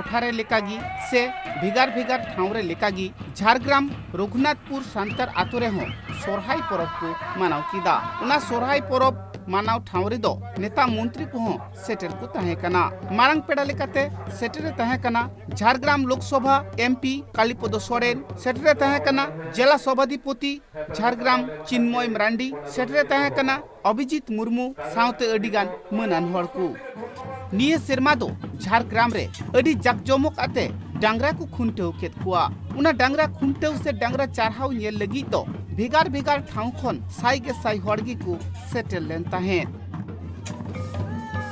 टोठारे लेकागी से भिगार भिगार ठावरे लेकागी झारग्राम रघुनाथपुर सांतार आतो रे हो सोरहाय परब को मानाव किदा उना सोरहाय परब मानाव ठावरे दो नेता मंत्री को सेटर को तहे कना मारंग पेड़ा लेकाते सेटर तहे कना झारग्राम लोकसभा एमपी कालीपद सोरेन सेटर तहे कना जिला सभाधिपति झारग्राम चिन्मय मरांडी सेटर तहे कना अभिजीत मुर्मू साउते अडिगान मनान हर को निये सेरमा दो झारग्राम रे अडी जाकजमक आते डांगरा को खुंटेव केत कुआ उना डांगरा खुंटेव से डांगरा चारहाव नेल लगी तो भेगार भेगार ठाव खन साई के साई हड़गी को सेटल लेन ताहें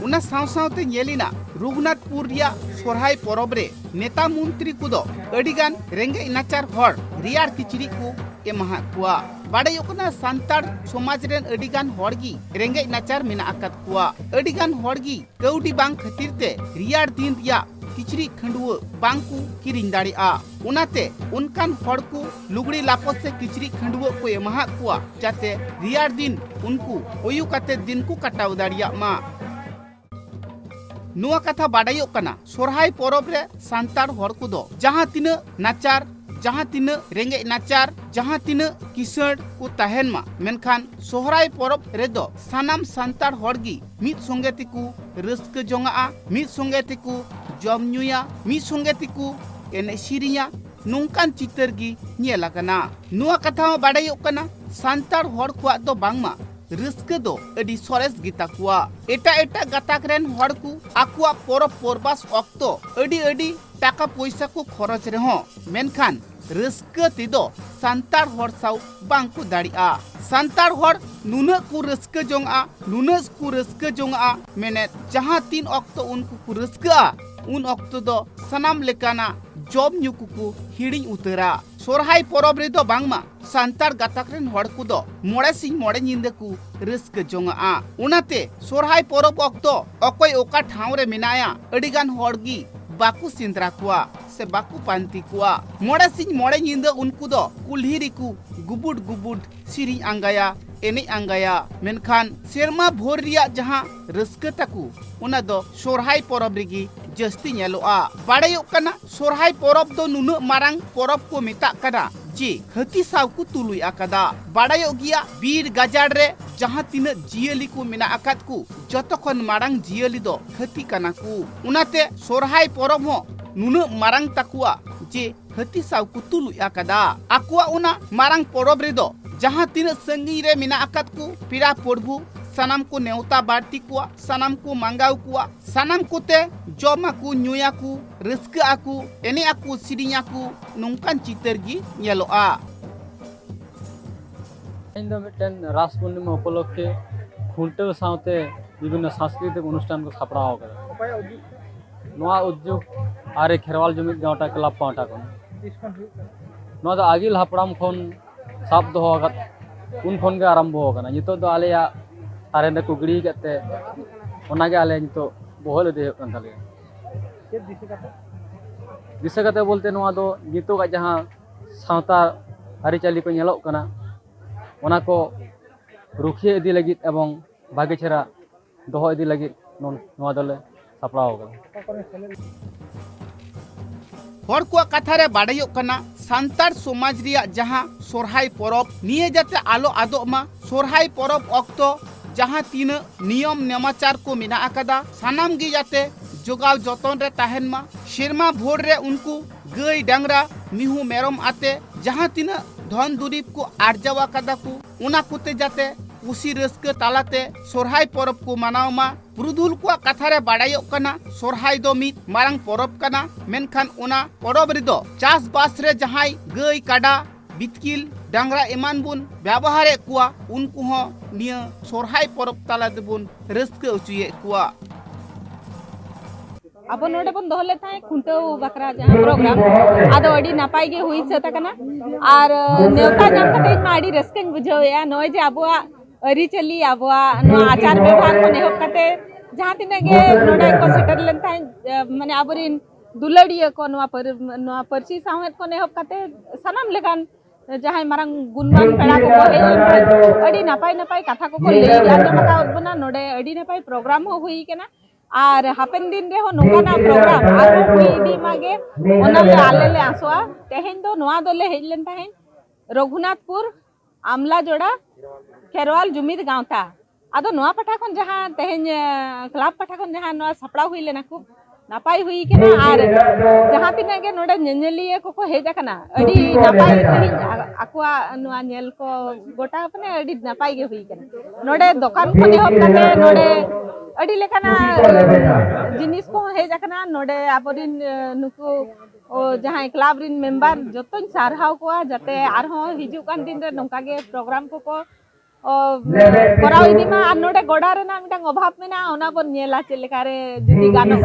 उना साव सावते नेलिना रघुनाथपुर रिया सोरहाय परब रे नेता मंत्री कुदो अडिगान रेंगे नाचार हर रियार किचरी को एमाहा कुआ बाड़े योकना सांतार समाज रेन अडिगान हड़गी रेंगे नाचार मेना आकात कुआ अडिगान हड़गी कौडी बांग खातिर ते रियार दिन रिया किचरी खंडुआ बांकू किरिंग दाड़िया उनाते उनकान हड़ को लुगड़ी लापत से किचरी खंडुआ को एमाहा कुआ जाते रियार दिन उनको ओयु काते दिन को कटाव दाड़िया मा नुआ कथा बाड़ायो कना सोरहाय परब रे सांतार हड़ को दो जहां तिना नाचार जहां तिना रेंगे नाचार जहां तिना किसड़ को तहन मा मेनखान सोहराय परब रे दो सानाम सांतार हड़गी मित संगे तिकु रस्क जोंगा मित संगे तिकु जम न्यूया मित संगे तिकु एने सिरिया नोंकान चितर गी नेला कना नुआ कथा बाड़ायो कना सांतार हड़ को दो बांगमा रस्क दो अडी सरेस गीता कुआ एटा एटा गाताक रेन हड़ को आकुआ परब परबास अक्तो अडी अडी टाका पैसा को खरच रे हो मेनखान रस्क तिदो सांतार हड़ साउ बांकु दाड़िया सांतार हड़ नुना को रस्क जोंगा नुना को रस्क जोंगा मेने जहां तीन अक्तो उनको को रस्का उन अक्तो दो सनाम लेकाना जॉब न्यूकु को हिडिंग उतरा सोरहाय परब रे दो बांगमा सांतार गाताक रेन हड़ को दो मोड़े सिंह मोड़े निंदे को रस्क जोंगा उनाते सोरहाय परब अक्तो अकोय ओका ठाव रे मिनाया अडिगान हड़गी बाकु सिंद्रा कुआ से बाकु पांती कुआ मोड़े सिंह मोड़े निंदे उनको दो कुल्हिरी को गुबुड गुबुड सिरी आंगाया एने आंगाया मेनखान सेरमा भोर रिया जहां रस्क ताकू उना दो सोरहाय परब रेगी जस्ती नेलोआ बाड़ायो कना सोरहाय परब दो नुनु मारांग परब को मेता कना जे हती साव को तुलुय आकादा बाड़ायो गिया बीर गाजाड़ रे जहां तीन जियली को मेना आकात को जतखन मारांग जियली दो हती कना को उनाते सोरहाय परब हो नुनु मारांग ताकुआ जे हती साव को तुलुय आकादा आकुआ उना मारांग परब रे दो जहां तीन संगी रे मेना आकात को पीड़ा पड़बू सनाम को नेवता बाड़ती कुआ सनाम को मांगाव कुआ सनाम कोते जमा को न्यूया को रस्क आकू एने आकू सिरिया को नोंकान चितर गी नेलोआ इन दो मिटन रास पूर्णिमा उपलक्षे खुंटे सावते विभिन्न सांस्कृतिक अनुष्ठान को सापड़ाव करा नोआ उद्योग आरे खेरवाल जुमित गांवटा क्लब पाटा को नोआ दो आगिल हापड़ाम खन साब दो उन खन के आरंभ होगा नितो दो आलेया तारे ने कुगड़ी कते ओनागे आले नितो बोहल दे कन थाले दिशा कते बोलते नोआ दो नितो का जहां सावता आरिचाली को नेलोक कना ओना को रुखिए इदी लगी एवं भागे छेरा दोहो इदी लगी नोआ दले सापड़ाव होगा हर को कथा रे बाड़ायो कना सांतार समाज रिया जहां सोरहाय परब निये जाते आलो आदोमा सोरहाय परब अक्तो जहां तीन नियम नेमाचार को मेना आकादा सानाम गी जाते जोगाव जतन रे ताहेन मा शेरमा भोर रे उनको गई डांगरा मिहू मेरम आते जहां तीन धन दुरीब को आर्जावा कादा को उना कुते जाते उसी रस्क तालाते सोरहाय परब को मनावमा पुरुधुल को कथा रे बाड़ायो कना सोरहाय दो मित मारंग परब कना मेनखान उना परब रे दो चास बास रे जहाय गई काडा बितकिल डांगरा एमान बुन व्यवहारे कुआ उनको हो निया सोरहाय परब ताला देबुन रस्क उचुये कुआ अब नोडे बन दोहले थाए खुंटो बकरा जहां प्रोग्राम आदो अडी नापाय गे हुई सता कना आर नेवता नाम कते मा अडी रस्कन बुझोया नोय जे अबुआ अरी चली अबुआ नो आचार व्यवहार को नेहब कते जहां तिने गे नोडे को सेटल लेन थाए माने आबरिन दुलड़िया को नोआ परची सावेत को नेहब कते सनाम लेकान जहां मारंग गुणमान पेड़ा को अडी नापाय नापाय कथा को ले आजम का बना नोडे अडी नापाय प्रोग्राम हो हुई केना और हापेन दिन रे हो नोकाना प्रोग्राम आरो हुई इदी मागे ओनाले आले ले आसवा तेहेन दो नोआ दोले हेजलेन ताहेन रघुनाथपुर आमला जोड़ा खेरवाल जुमिद गांवता आदो नोआ पठा खन जहां तेहेन क्लब पठा खन जहां नोआ सपड़ा हुई लेना खूब नापाई हुई केना और जहां तिना गे नोडे नेनेलिए को हेज आकना अडी नापाई सही आकुआ नोआ नेल को गोटा अपने अडी नापाई गे हुई केना नोडे दुकान को एहब काते नोडे अडी लेकाना जिनिस को हेज आकना नोडे आबरिन नुकु जहां क्लब रिन मेंबर जतन सारहाव को जाते आरहो हिजु कान दिन रे नोका गे प्रोग्राम को कराव इदी मा आर नोडे गोडा रेना मिटांग अभाव मेना ओना बन नेला चेलेकारे जुदी गानो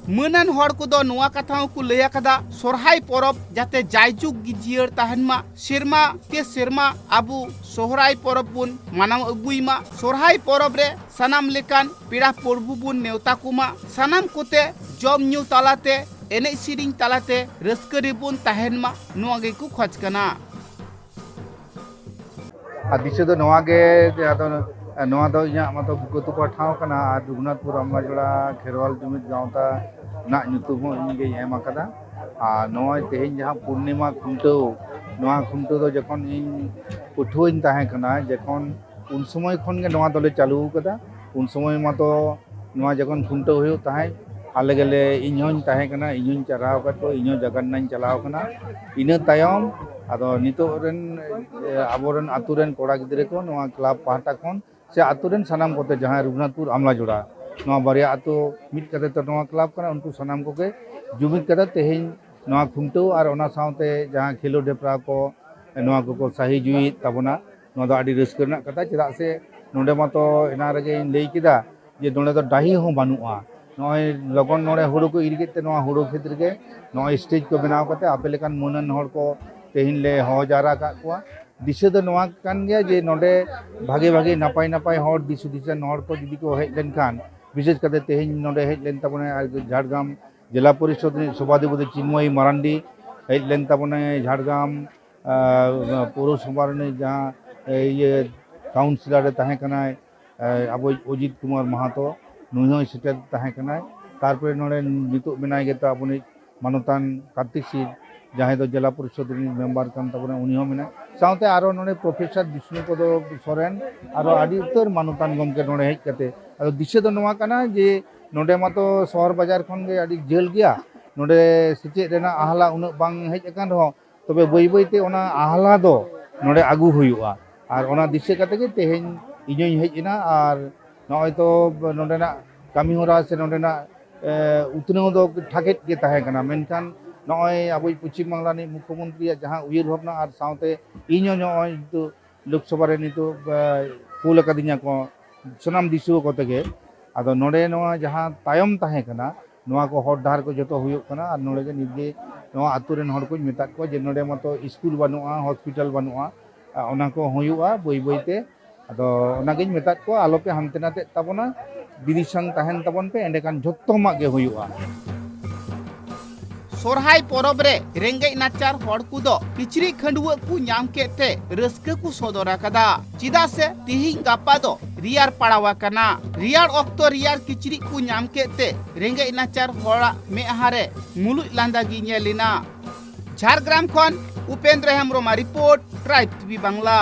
मनान हर को नुआ कथा को लैया कदा सोरहाय परब जाते जायजुग गिजियर ताहनमा सेरमा के सेरमा आबू सोहराय परब बुन मानाव अगुइमा सोरहाय परब रे सनाम लेकान पेड़ा परबु बुन नेवता कुमा सनाम कोते जम न्यू तालाते एने सिरिंग तालाते रस्क रिबुन ताहनमा नुआ गे को खज कना दिशा दो नवा गे नवा दो इया मतो बुकुतु पठाव कना रघुनाथपुर अम्मा जोड़ा खेरवाल जुमिद गांवता ना नुतुम इनगे एम आकदा नवा तेहेन जहां पूर्णिमा खुंटो नवा खुंटो दो जखन इन उठुइन ताहे कना जखन उन समय खन गे नवा दोले चालू कदा उन समय मातो नवा जखन खुंटो हुयो ताहे आले गेले इनहोन ताहे कना इनहोन चराव कतो इनो जगन्नान चलाव कना इना तायम आदो नितो रेन आबोरन आतुरेन कोड़ा गिदरे को नवा क्लब पाहटा खन से आतुरेन सनाम कोते जहां रघुनाथपुर आमला जोड़ा नवा बारिया आतो मिट कते तो नवा क्लब कना उनको सनाम कोके जुमिद कदा तेहेन नवा खुंटो और ओना साउते जहां खेलो डेपरा को नवा को सही जुई तबना नवा दो आडी रस्क रना कथा चेदा से नोडे मातो एना रेगे लई किदा जे नोडे दो डाही हो बानुआ नय लगन नोडे हुड़ो को इर केते नवा हुड़ो क्षेत्र के नय स्टेज को बनाव कते आपे लेकान मनन हर को तेहिन ले हो जारा का कुआ दिशा दो नवा कान गया जे नोडे भागे भागे नापाई नापाई हर दिसु दिसन हर को जुदी को हेज लेन खान विशेष कते तेहिन नोडे हेज लेन तबने झाड़ग्राम जिला परिषद सभाधिपति चिन्मयी मारांडी हेज लेन तबने झाड़ग्राम पौरसभा जहाँ ये काउंसिलर ताहे कनाय अब अजित कुमार महतो नुई सेटर ताहे कनाय तारपरे नोडे नितो बनाय गेता अपनी मानतान कार्तिक सिंह जहाँ दो जिला परिषद मेम्बर कान तबने उनी हो मेना साउते आरो नोडे प्रोफेसर विष्णुपद सोरेन आरो आदि उत्तर मानतान गमके नोडे हेज कते आरो दिशा दो नवा काना जे नोडे मातो शहर बाजार खन गे आदि जेल गया नोडे सिचे रेना आहला उन बांग हेज अकान रहो तबे बई बईते ओना आहला दो नोडे आगु हुयुआ और ओना दिशा कते गे तेहेन इजोई हेज इना और नय तो नोडेना कामी होरा से नोडेना उतनो दो ठाकेट के ताहे कना मेनखान नय अब पश्चिम बांगला मुख्यमंत्री जहाँ उयर भावना और साउते इनो नय तो लोकसभा रे नितो कुल कदिया को सनाम दिसु को तगे आदो नोडे नवा जहाँ तायम ताहे कना नवा को हर डार को जतो हुयुक कना और नोडे के निजे नवा आतुरेन हर को मेता को जे नोडे मतो स्कूल बनुआ हॉस्पिटल बनुआ ओना को हुयुआ बई बईते आदो ओनागिन मेता को आलोपे हानते नाते ताबना दिदी संग ताहेन ताबन पे एंडेकान जत्तो मा गे हुयुआ सोरहाय परब रे रेंगे नाचार हड़ कुदो किचरी खंडुआ को नाम केते रस्क को सदरा कदा चिदा से तिहिं गापा दो रियार पड़ावा कना रियार ऑक्तो रियार किचरी को नाम केते रेंगे नाचार हड़ा मेहारे मुलुज लांदागी नेलिना झारग्राम खन Upendra Hembram report tribe TV Bangla.